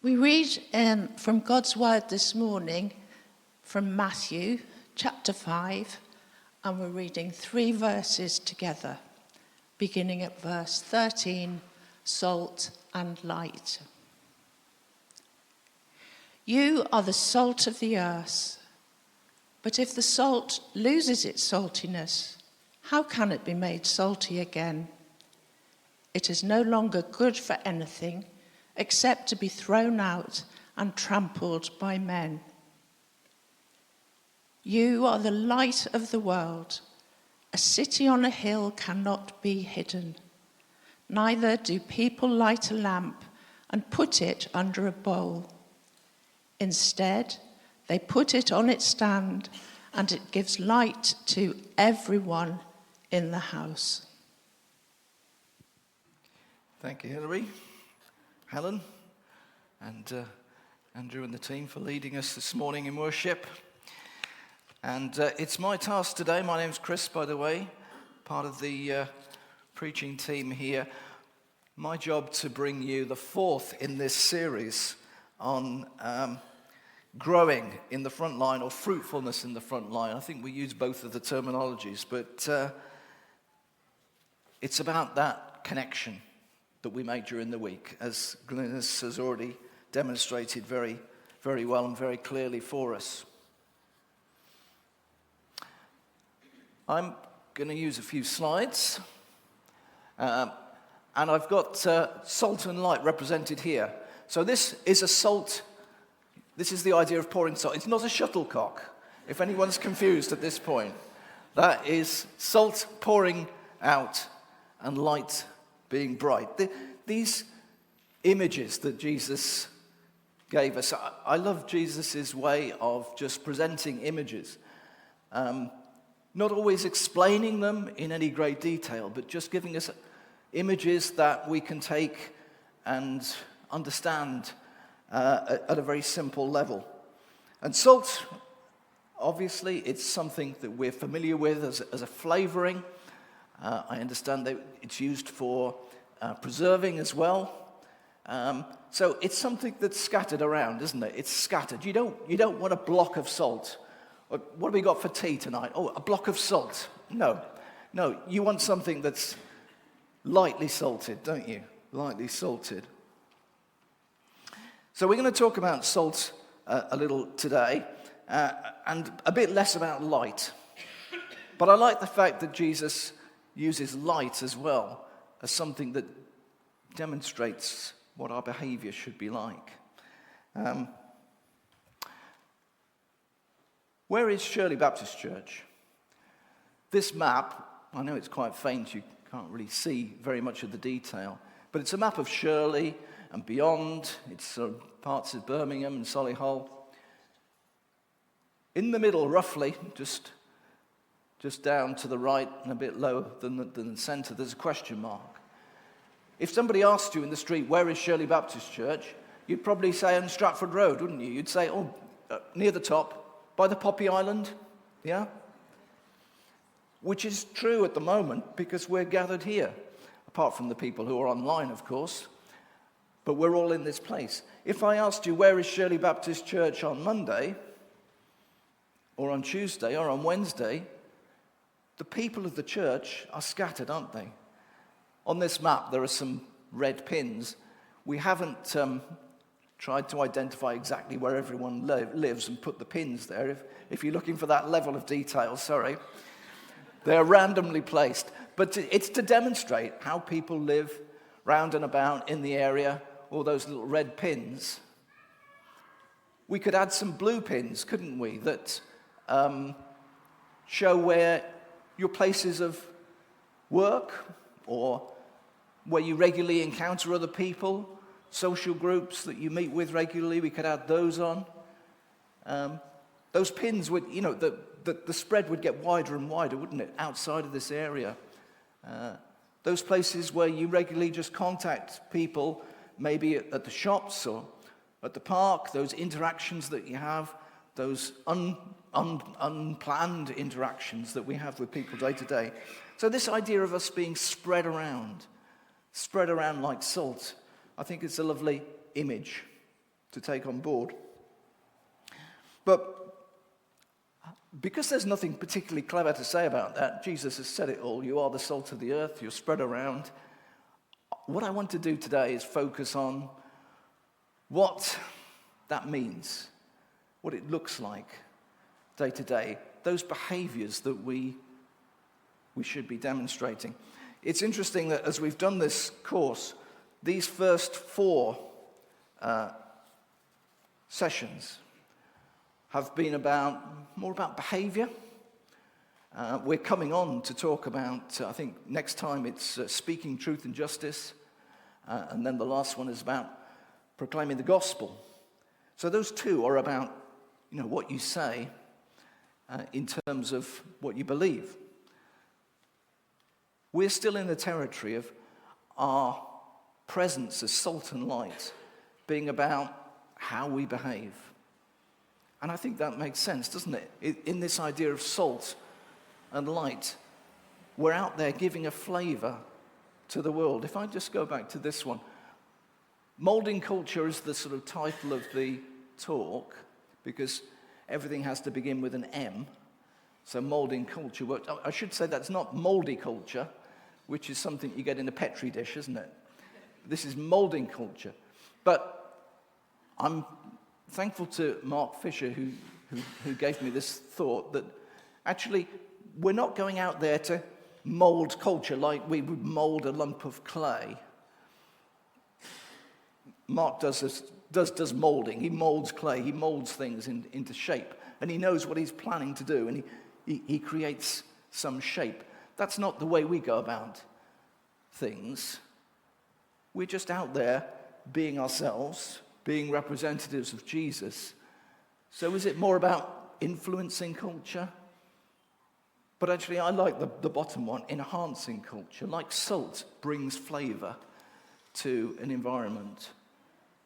We read from God's word this morning from Matthew chapter 5, and we're reading 3 verses together, beginning at verse 13, salt and light. You are the salt of the earth, but if the salt loses its saltiness, how can it be made salty again? It is no longer good for anything except to be thrown out and trampled by men. You are the light of the world. A city on a hill cannot be hidden. Neither do people light a lamp and put it under a bowl. Instead, they put it on its stand, and it gives light to everyone in the house. Thank you, Hilary, Helen, and Andrew and the team for leading us this morning in worship. And it's my task today. My name's Chris, by the way, part of the preaching team here. My job to bring you the fourth in this series on growing in the front line, or fruitfulness in the front line. I think we use both of the terminologies, but it's about that connection that we make during the week, as Glynis has already demonstrated very, very well and very clearly for us. I'm going to use a few slides, and I've got salt and light represented here. So this is a salt. This is the idea of pouring salt. It's not a shuttlecock, if anyone's confused at this point. That is salt pouring out and light being bright. These images that Jesus gave us, I love Jesus' way of just presenting images. Not always explaining them in any great detail, but just giving us images that we can take and understand at a very simple level. And salt, obviously, it's something that we're familiar with as a flavouring. I understand that it's used for preserving as well. So it's something that's scattered around, isn't it? It's scattered. You don't want a block of salt. What have we got for tea tonight? Oh, a block of salt. No, you want something that's lightly salted, don't you? Lightly salted. So we're going to talk about salt a little today, and a bit less about light. But I like the fact that Jesus uses light as well as something that demonstrates what our behaviour should be like. Where is Shirley Baptist Church? This map, I know it's quite faint, you can't really see very much of the detail, but it's a map of Shirley and beyond. It's parts of Birmingham and Solihull. In the middle, roughly, just down to the right and a bit lower than the centre, there's a question mark. If somebody asked you in the street, where is Shirley Baptist Church, you'd probably say on Stratford Road, wouldn't you? You'd say, near the top, by the Poppy Island, yeah? Which is true at the moment because we're gathered here, apart from the people who are online, of course. But we're all in this place. If I asked you, where is Shirley Baptist Church on Monday, or on Tuesday, or on Wednesday, the people of the church are scattered, aren't they? On this map, there are some red pins. We haven't tried to identify exactly where everyone lives and put the pins there. If you're looking for that level of detail, sorry. They're randomly placed. But it's to demonstrate how people live round and about in the area, all those little red pins. We could add some blue pins, couldn't we, that show where your places of work or where you regularly encounter other people, social groups that you meet with regularly. We could add those on. Those pins would, the spread would get wider and wider, wouldn't it, outside of this area. Those places where you regularly just contact people, maybe at the shops or at the park, those interactions that you have, those unplanned interactions that we have with people day to day. So this idea of us being spread around like salt, I think it's a lovely image. to take on board. But because there's nothing particularly clever to say about that, Jesus has said it all. You are the salt of the earth, you're spread around. What I want to do today is focus on what that means, what it looks like day to day, those behaviors that we should be demonstrating. It's interesting that as we've done this course, these first 4 sessions have been more about behavior. We're coming on to talk about, I think next time it's speaking truth and justice, and then the last one is about proclaiming the gospel. So those 2 are about, what you say in terms of what you believe. We're still in the territory of our presence as salt and light being about how we behave. And I think that makes sense, doesn't it? In this idea of salt and light, we're out there giving a flavour to the world. If I just go back to this one, Moulding Culture is the sort of title of the talk, because everything has to begin with an M. So Moulding Culture. I should say that's not mouldy culture, which is something you get in a Petri dish, isn't it? This is Moulding Culture. But I'm thankful to Mark Fisher, who gave me this thought that actually we're not going out there to mould culture like we would mould a lump of clay. Mark does moulding. He moulds clay. He moulds things into shape. And he knows what he's planning to do, and he creates some shape. That's not the way we go about things. We're just out there being ourselves, being representatives of Jesus. So is it more about influencing culture? But actually, I like the bottom one, enhancing culture. Like salt brings flavour to an environment.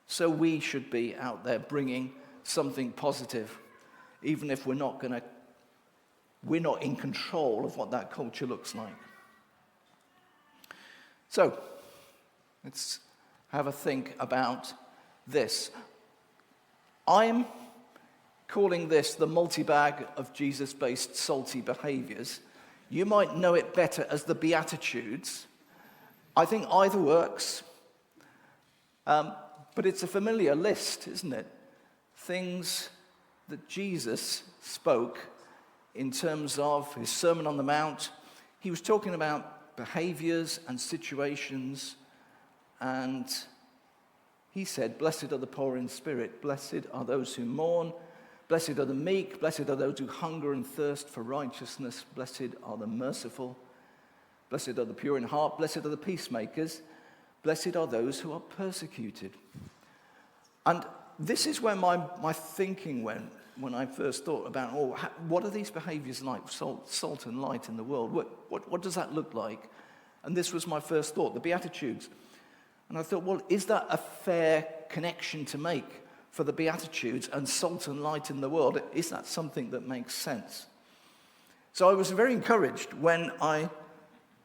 So we should be out there bringing something positive, even if we're not in control of what that culture looks like. So, let's have a think about this. I'm calling this the multi-bag of Jesus-based salty behaviors. You might know it better as the Beatitudes. I think either works. But it's a familiar list, isn't it? Things that Jesus spoke in terms of his Sermon on the Mount. He was talking about behaviors and situations, and he said, "Blessed are the poor in spirit, blessed are those who mourn, blessed are the meek, blessed are those who hunger and thirst for righteousness, blessed are the merciful, blessed are the pure in heart, blessed are the peacemakers, blessed are those who are persecuted." And this is where my thinking went when I first thought about, what are these behaviors like, salt and light in the world? What does that look like? And this was my first thought, the Beatitudes. And I thought, well, is that a fair connection to make for the Beatitudes and salt and light in the world? Is that something that makes sense? So I was very encouraged when I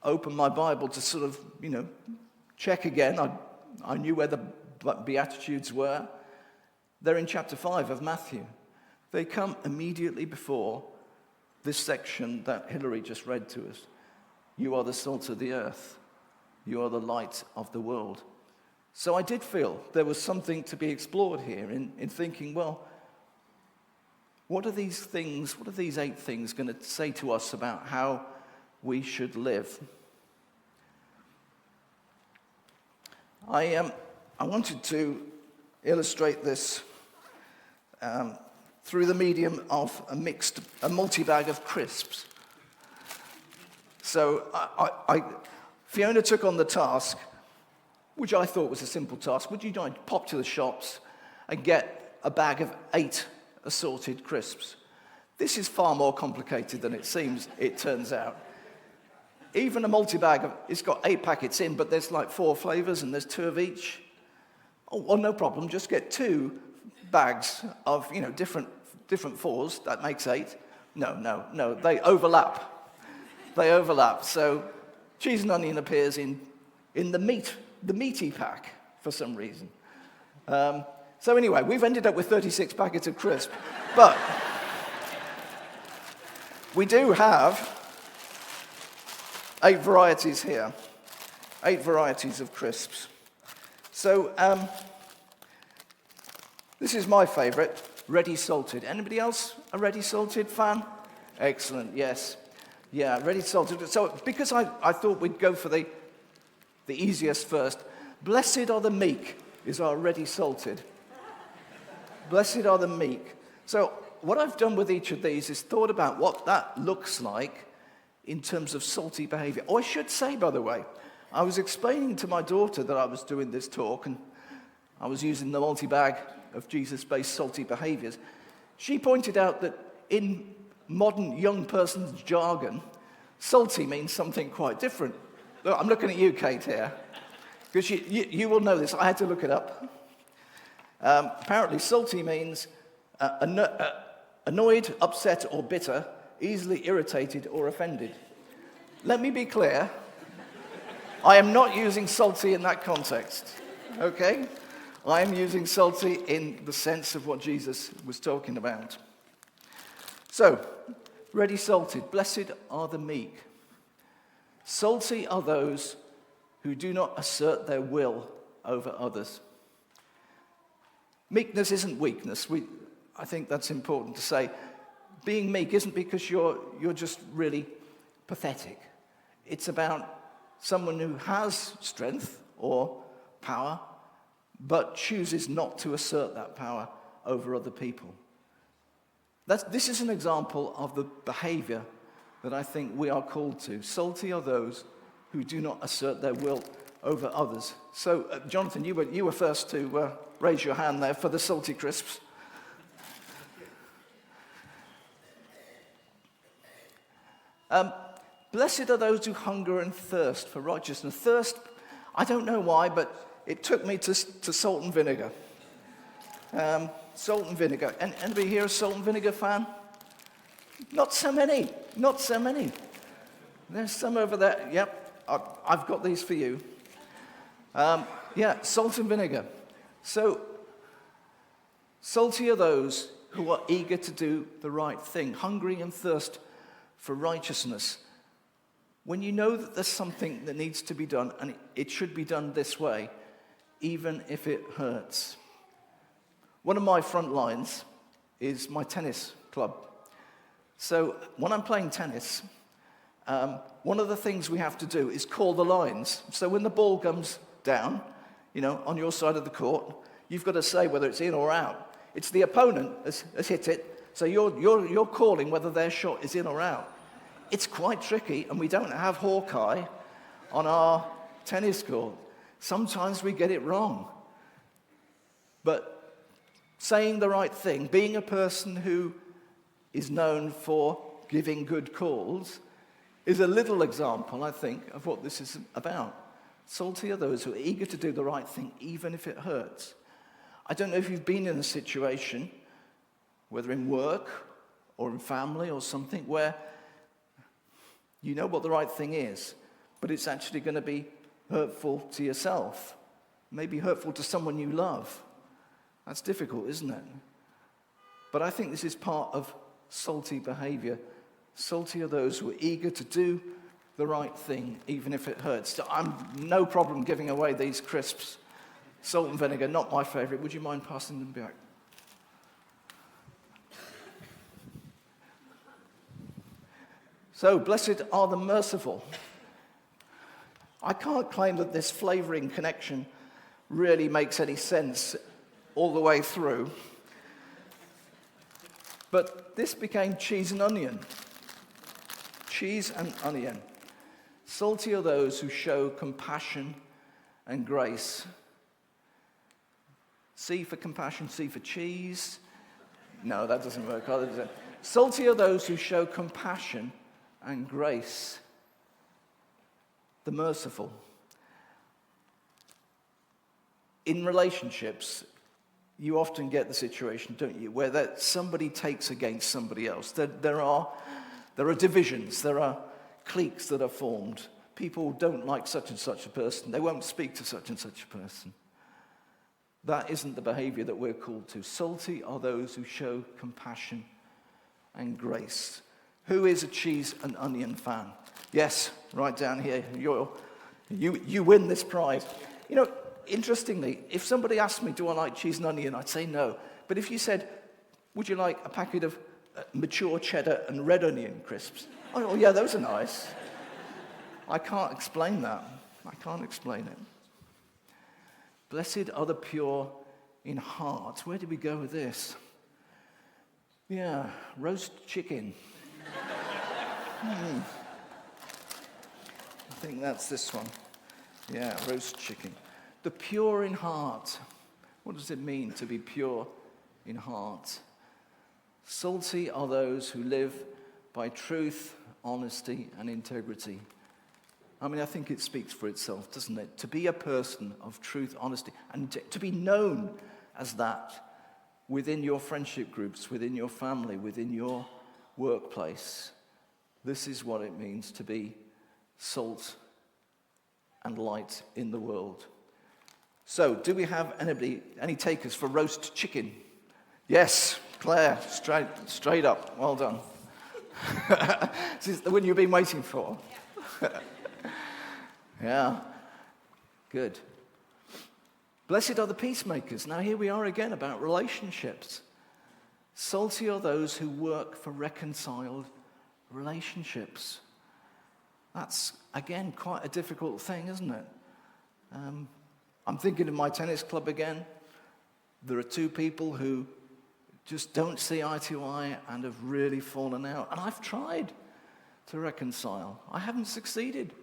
opened my Bible to sort of, check again. I knew where the Beatitudes were. They're in chapter 5 of Matthew. They come immediately before this section that Hilary just read to us. You are the salt of the earth. You are the light of the world. So I did feel there was something to be explored here in thinking, well, what are these 8 things going to say to us about how we should live? I wanted to illustrate this through the medium of a multi-bag of crisps. So Fiona took on the task, which I thought was a simple task. Would you pop to the shops and get a bag of 8 assorted crisps? This is far more complicated than it seems, it turns out. Even a multi-bag, it's got 8 packets in, but there's like 4 flavours and there's 2 of each. Oh, well, no problem, just get 2 bags of, different 4s, that makes 8. No, they overlap. So cheese and onion appears in the meaty pack for some reason. So anyway, we've ended up with 36 packets of crisps. But we do have 8 varieties here. 8 varieties of crisps. So this is my favourite, ready salted. Anybody else a ready salted fan? Excellent, yes. Yeah, ready salted. So because I thought we'd go for the easiest first, blessed are the meek is our ready salted. Blessed are the meek. So what I've done with each of these is thought about what that looks like in terms of salty behaviour. Oh, I should say, by the way, I was explaining to my daughter that I was doing this talk, and I was using the multi-bag of Jesus-based salty behaviours. She pointed out that in modern young person's jargon, salty means something quite different. Look, I'm looking at you, Kate, here, because you will know this. I had to look it up. Apparently, salty means annoyed, upset, or bitter, easily irritated or offended. Let me be clear. I am not using salty in that context, okay? I am using salty in the sense of what Jesus was talking about. So, ready salted. Blessed are the meek. Salty are those who do not assert their will over others. Meekness isn't weakness. I think that's important to say. Being meek isn't because you're just really pathetic. It's about someone who has strength or power, but chooses not to assert that power over other people. This is an example of the behavior that I think we are called to. Salty are those who do not assert their will over others. So, Jonathan, you were first to raise your hand there for the salty crisps. Blessed are those who hunger and thirst for righteousness. Thirst, I don't know why, but it took me to salt and vinegar. Salt and vinegar. Anybody here a salt and vinegar fan? Not so many. Not so many. There's some over there. Yep, I've got these for you. Yeah, salt and vinegar. So, salty are those who are eager to do the right thing, hungry and thirst for righteousness. When you know that there's something that needs to be done, and it should be done this way, even if it hurts. One of my front lines is my tennis club. So when I'm playing tennis, one of the things we have to do is call the lines. So when the ball comes down, on your side of the court, you've got to say whether it's in or out. It's the opponent has hit it, so you're calling whether their shot is in or out. It's quite tricky, and we don't have Hawkeye on our tennis court. Sometimes we get it wrong. But saying the right thing, being a person who is known for giving good calls, is a little example, I think, of what this is about. Salty are those who are eager to do the right thing, even if it hurts. I don't know if you've been in a situation, whether in work or in family or something, where you know what the right thing is, but it's actually going to be hurtful to yourself, maybe hurtful to someone you love. That's difficult, isn't it? But I think this is part of salty behavior. Salty are those who are eager to do the right thing, even if it hurts. I'm no problem giving away these crisps. Salt and vinegar, not my favorite. Would you mind passing them back? So, blessed are the merciful. I can't claim that this flavouring connection really makes any sense all the way through. But this became cheese and onion. Cheese and onion. Salty are those who show compassion and grace. C for compassion, C for cheese. No, that doesn't work either, does it? Salty are those who show compassion and grace. The merciful. In relationships, you often get the situation, don't you, where somebody takes against somebody else. There are divisions, there are cliques that are formed. People don't like such and such a person. They won't speak to such and such a person. That isn't the behavior that we're called to. Salty are those who show compassion and grace. Who is a cheese and onion fan? Yes, right down here. You win this prize. You know, interestingly, if somebody asked me, do I like cheese and onion, I'd say no. But if you said, would you like a packet of mature cheddar and red onion crisps? Oh, yeah, those are nice. I can't explain that. I can't explain it. Blessed are the pure in heart. Where did we go with this? Yeah, roast chicken. I think that's this one. Yeah, roast chicken. The pure in heart. What does it mean to be pure in heart? Salty are those who live by truth, honesty, and integrity. I mean, I think it speaks for itself, doesn't it? To be a person of truth, honesty, and to be known as that within your friendship groups, within your family, within your workplace. This is what it means to be salt and light in the world. So, do we have any takers for roast chicken? Yes, Claire, straight up. Well done. This is the one you've been waiting for. Yeah, good. Blessed are the peacemakers. Now here we are again about relationships. Salty are those who work for reconciled relationships. That's, again, quite a difficult thing, isn't it? I'm thinking of my tennis club again. There are two people who just don't see eye to eye and have really fallen out. And I've tried to reconcile. I haven't succeeded.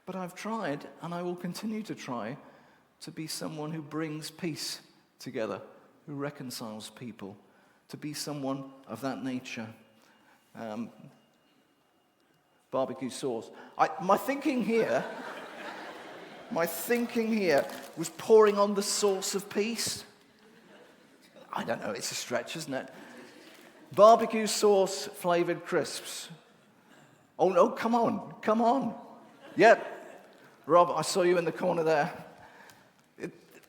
But I've tried, and I will continue to try, to be someone who brings peace together, who reconciles people, to be someone of that nature. Barbecue sauce. My thinking here was pouring on the sauce of peace. I don't know, it's a stretch, isn't it? Barbecue sauce flavored crisps. Oh no, come on. Yeah, Rob, I saw you in the corner there.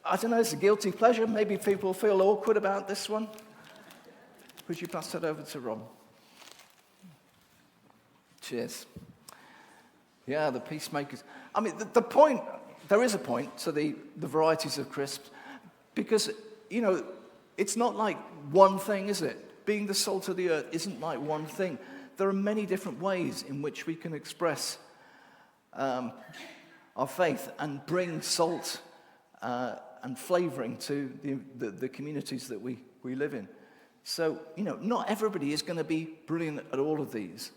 I don't know, it's a guilty pleasure. Maybe people feel awkward about this one. Could you pass that over to Rob? Cheers. Yeah, the peacemakers. I mean, the point, there is a point to the varieties of crisps, because, you know, it's not like one thing, is it? Being the salt of the earth isn't like one thing. There are many different ways in which we can express our faith and bring salt and flavouring to the communities that we live in. So, you know, not everybody is going to be brilliant at all of these.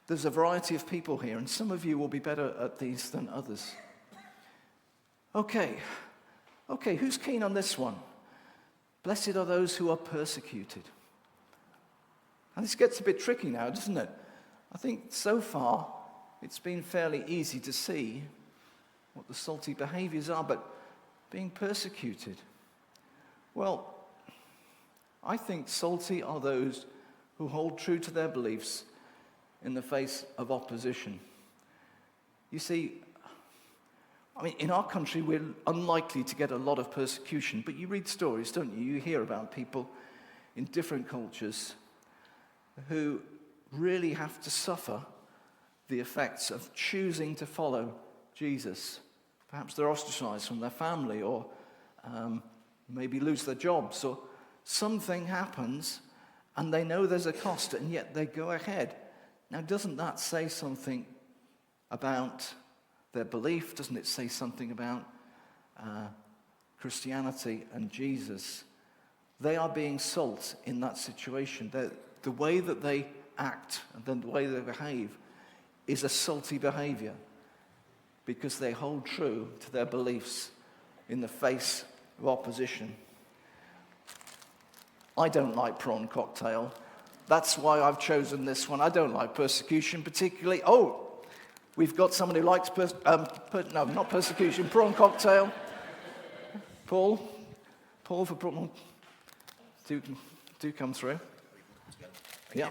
There's a variety of people here, and some of you will be better at these than others. Okay, who's keen on this one? Blessed are those who are persecuted. And this gets a bit tricky now, doesn't it? I think so far it's been fairly easy to see what the salty behaviors are, but being persecuted. Well, I think salty are those who hold true to their beliefs in the face of opposition. You see, I mean, in our country, we're unlikely to get a lot of persecution, but you read stories, don't you? You hear about people in different cultures who really have to suffer the effects of choosing to follow Jesus. Perhaps they're ostracized from their family, or maybe lose their jobs, or something happens and they know there's a cost, and yet they go ahead. Now, doesn't that say something about their belief? Doesn't it say something about Christianity and Jesus? They are being salt in that situation. The way that they act and then the way they behave is a salty behavior, because they hold true to their beliefs in the face of opposition. I don't like prawn cocktail. That's why I've chosen this one. I don't like persecution particularly. Oh, we've got someone who likes not persecution, prawn cocktail. Paul for prawn. Do come through. Yeah.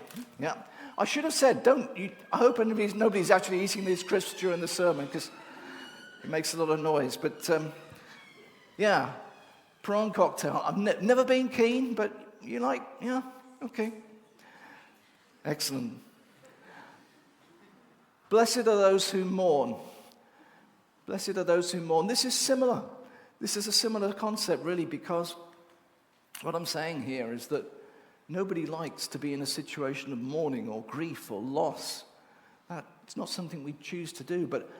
I should have said, I hope nobody's actually eating these crisps during the sermon, because it makes a lot of noise. But, yeah, Prawn cocktail. I've never been keen, but you like, yeah, okay. Excellent. Blessed are those who mourn. Blessed are those who mourn. This is similar. This is a similar concept, really, because what I'm saying here is that nobody likes to be in a situation of mourning or grief or loss. It's not something we choose to do, but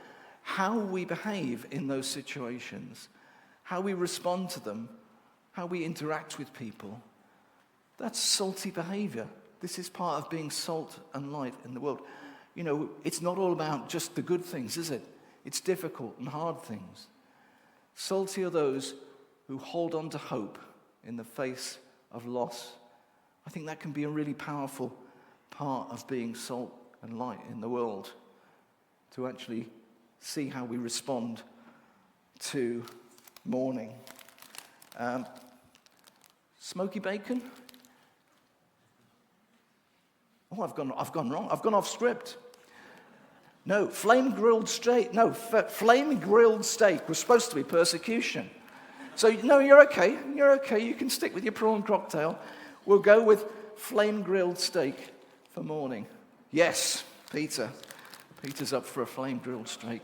how we behave in those situations, how we respond to them, how we interact with people, that's salty behavior. This is part of being salt and light in the world. You know, it's not all about just the good things, is it? It's difficult and hard things. Salty are those who hold on to hope in the face of loss. I think that can be a really powerful part of being salt and light in the world, to actually see how we respond to mourning. Smoky bacon? Oh, I've gone wrong. I've gone off script. No, flame grilled steak. No, flame grilled steak was supposed to be persecution. So no, you're okay. You're okay. You can stick with your prawn cocktail. We'll go with flame grilled steak for morning. Yes, Peter. Peter's up for a flame grilled steak.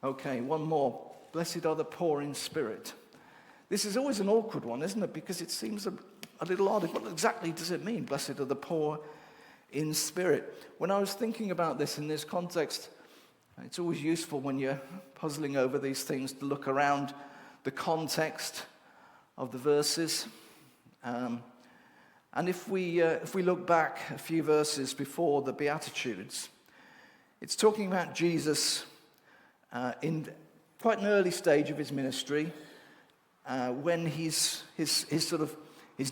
Okay, one more. Blessed are the poor in spirit. This is always an awkward one, isn't it? Because it seems a little odd. What exactly does it mean, blessed are the poor in spirit? When I was thinking about this in this context, it's always useful when you're puzzling over these things to look around the context of the verses. And if we look back a few verses before the Beatitudes, it's talking about Jesus in quite an early stage of his ministry, when his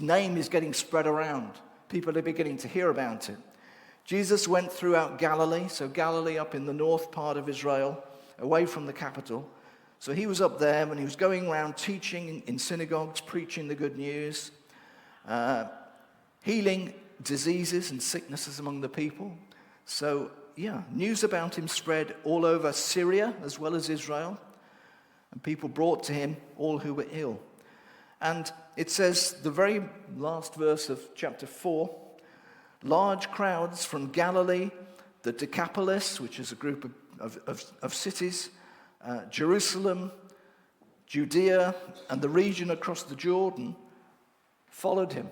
name is getting spread around. People are beginning to hear about it. Jesus went throughout Galilee, so Galilee up in the north part of Israel, away from the capital. So he was up there and he was going around teaching in synagogues, preaching the good news, healing diseases and sicknesses among the people. So, news about him spread all over Syria as well as Israel. And people brought to him all who were ill. And it says, the very last verse of chapter 4, large crowds from Galilee, the Decapolis, which is a group of cities, Jerusalem, Judea, and the region across the Jordan, followed him.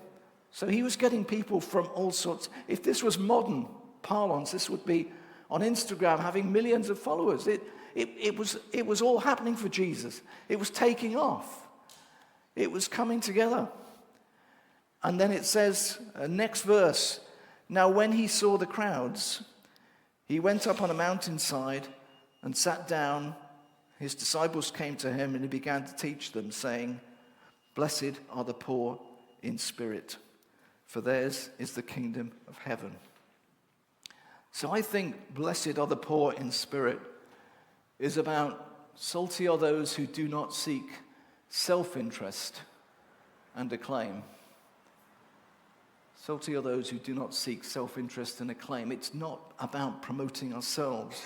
So he was getting people from all sorts. If this was modern parlance, this would be on Instagram having millions of followers. It was all happening for Jesus. It was taking off. It was coming together. And then it says, next verse, now when he saw the crowds, he went up on a mountainside and sat down. His disciples came to him and he began to teach them, saying, blessed are the poor in spirit, for theirs is the kingdom of heaven. So I think blessed are the poor in spirit is about salty are those who do not seek self-interest and acclaim. Salty are those who do not seek self-interest and acclaim. It's not about promoting ourselves,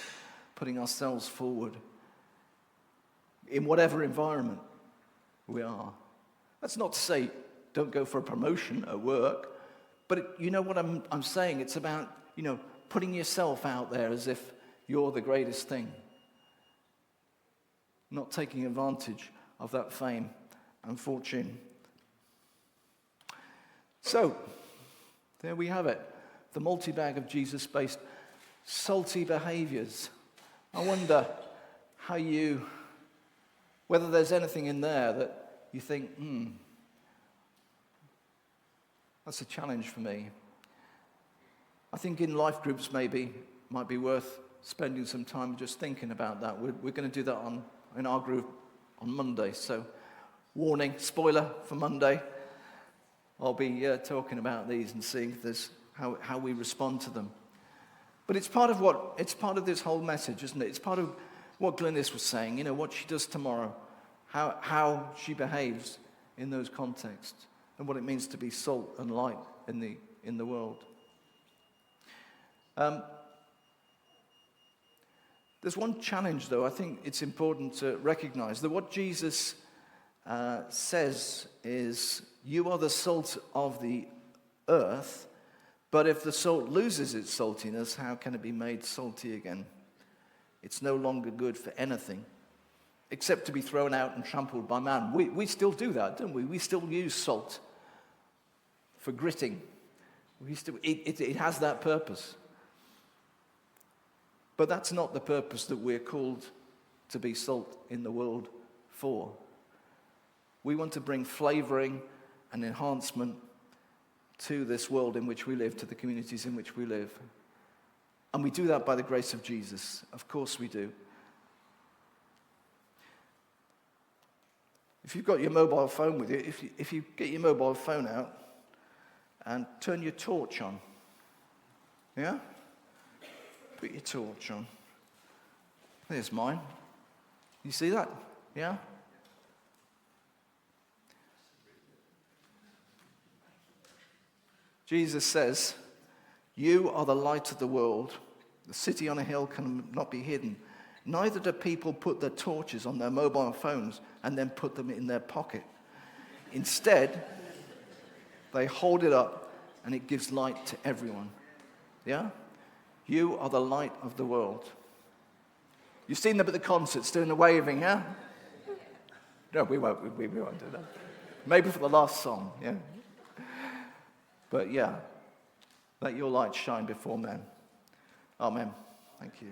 putting ourselves forward in whatever environment we are. That's not to say don't go for a promotion at work, but you know what I'm saying? It's about, putting yourself out there as if you're the greatest thing. Not taking advantage of that fame and fortune. So, there we have it. The multi-bag of Jesus-based salty behaviors. I wonder whether there's anything in there that you think, that's a challenge for me. I think in life groups might be worth spending some time just thinking about that. We're going to do that in our group on Monday. So, warning, spoiler for Monday. I'll be talking about these and seeing if there's how we respond to them. But it's part of this whole message, isn't it? It's part of what Glynis was saying. What she does tomorrow, how she behaves in those contexts, and what it means to be salt and light in the world. There's one challenge, though. I think it's important to recognize that what Jesus says is, you are the salt of the earth, but if the salt loses its saltiness, how can it be made salty again? It's no longer good for anything except to be thrown out and trampled by man. We still do that, don't we? We still use salt for gritting. It has that purpose. But that's not the purpose that we're called to be salt in the world for. We want to bring flavoring and enhancement to this world in which we live, to the communities in which we live. And we do that by the grace of Jesus. Of course we do. If you've got your mobile phone with you, if you get your mobile phone out and turn your torch on, yeah? Put your torch on. There's mine. You see that? Yeah? Jesus says, you are the light of the world. The city on a hill cannot be hidden. Neither do people put their torches on their mobile phones and then put them in their pocket. Instead, they hold it up and it gives light to everyone. Yeah? You are the light of the world. You've seen them at the concerts doing the waving, yeah? No, we won't do that. Maybe for the last song, yeah? But yeah, let your light shine before men. Amen. Thank you.